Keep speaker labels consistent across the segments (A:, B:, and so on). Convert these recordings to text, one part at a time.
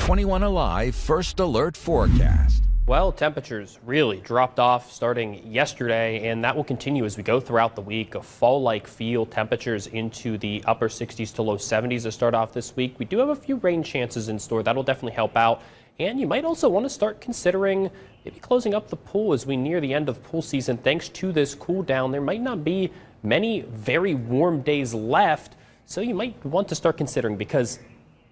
A: 21 Alive First Alert Forecast.
B: Well, temperatures really dropped off starting yesterday, and that will continue as we go throughout the week. A fall-like feel, temperatures into the upper 60s to low 70s to start off this week. We do have a few rain chances in store. That'll definitely help out. And you might also want to start considering maybe closing up the pool as we near the end of pool season. Thanks to this cool down, there might not be many very warm days left, so you might want to start considering, because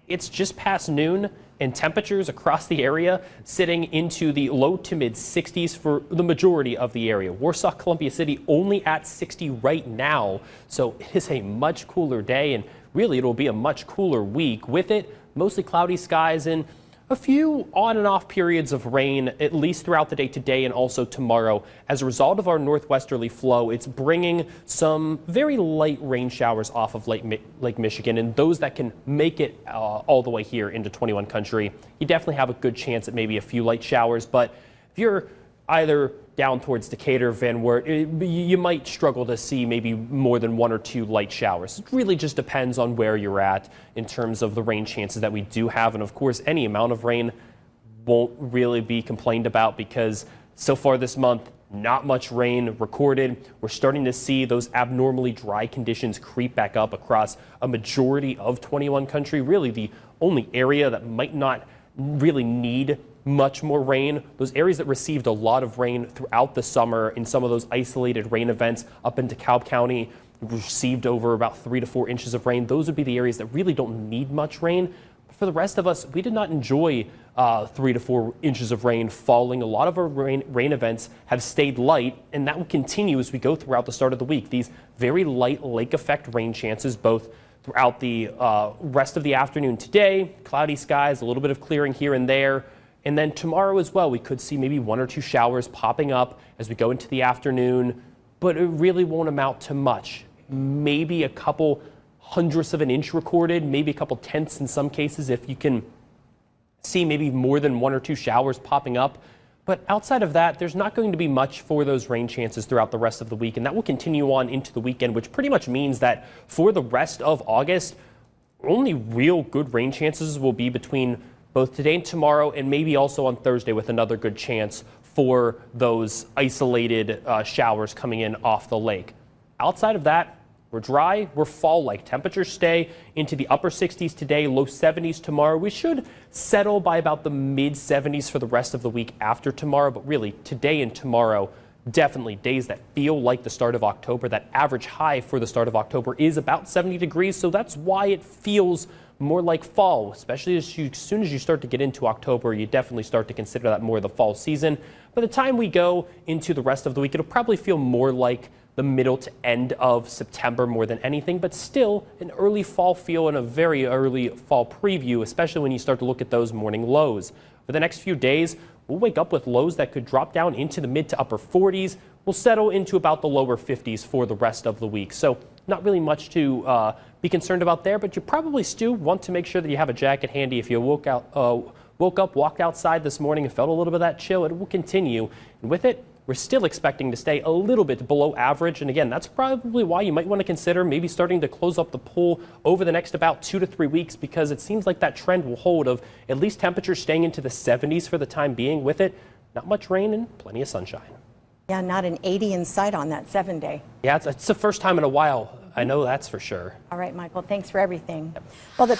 B: it's just past noon and temperatures across the area sitting into the low to mid 60s for the majority of the area. Warsaw, Columbia City only at 60 right now, so it is a much cooler day, and really it'll be a much cooler week. With it, mostly cloudy skies and a few on and off periods of rain, at least throughout the day today and also tomorrow. As a result of our northwesterly flow, it's bringing some very light rain showers off of Lake Michigan, and those that can make it all the way here into 21 country, you definitely have a good chance at maybe a few light showers. But if you're either down towards Decatur, Van Wert, you might struggle to see maybe more than one or two light showers. It really just depends on where you're at in terms of the rain chances that we do have. And of course, any amount of rain won't really be complained about, because so far this month, not much rain recorded. We're starting to see those abnormally dry conditions creep back up across a majority of 21 country. Really, the only area that might not really need much more rain, those areas that received a lot of rain throughout the summer in some of those isolated rain events up in DeKalb County, received over about 3 to 4 inches of rain. Those would be the areas that really don't need much rain. But for the rest of us, we did not enjoy 3 to 4 inches of rain falling. A lot of our rain events have stayed light, and that will continue as we go throughout the start of the week. These very light lake effect rain chances, both throughout the rest of the afternoon today, cloudy skies, a little bit of clearing here and there. And then tomorrow as well, we could see maybe 1 or 2 showers popping up as we go into the afternoon, but it really won't amount to much. Maybe a couple hundredths of an inch recorded, maybe a couple tenths in some cases, if you can see maybe more than 1 or 2 showers popping up. But outside of that, there's not going to be much for those rain chances throughout the rest of the week, and that will continue on into the weekend, which pretty much means that for the rest of August, only real good rain chances will be between both today and tomorrow, and maybe also on Thursday with another good chance for those isolated showers coming in off the lake. Outside of that, we're dry, we're fall-like. Temperatures stay into the upper 60s today, low 70s tomorrow. We should settle by about the mid 70s for the rest of the week after tomorrow, but really today and tomorrow, definitely days that feel like the start of October. That average high for the start of October is about 70 degrees, so that's why it feels more like fall, especially as soon as you start to get into October, you definitely start to consider that more the fall season. By the time we go into the rest of the week, it'll probably feel more like the middle to end of September more than anything, but still an early fall feel and a very early fall preview, especially when you start to look at those morning lows. For the next few days, we'll wake up with lows that could drop down into the mid to upper 40s. We'll settle into about the lower 50s for the rest of the week. So not really much to be concerned about there, but you probably still want to make sure that you have a jacket handy. If you woke up, walked outside this morning and felt a little bit of that chill, it will continue. And with it, we're still expecting to stay a little bit below average. And again, that's probably why you might want to consider maybe starting to close up the pool over the next about 2 to 3 weeks, because it seems like that trend will hold of at least temperatures staying into the 70s for the time being. With it, not much rain and plenty of sunshine.
C: Yeah, not an 80 in sight on that 7-day.
B: Yeah, it's the first time in a while. I know that's for sure.
C: All right, Michael, thanks for everything. Well, the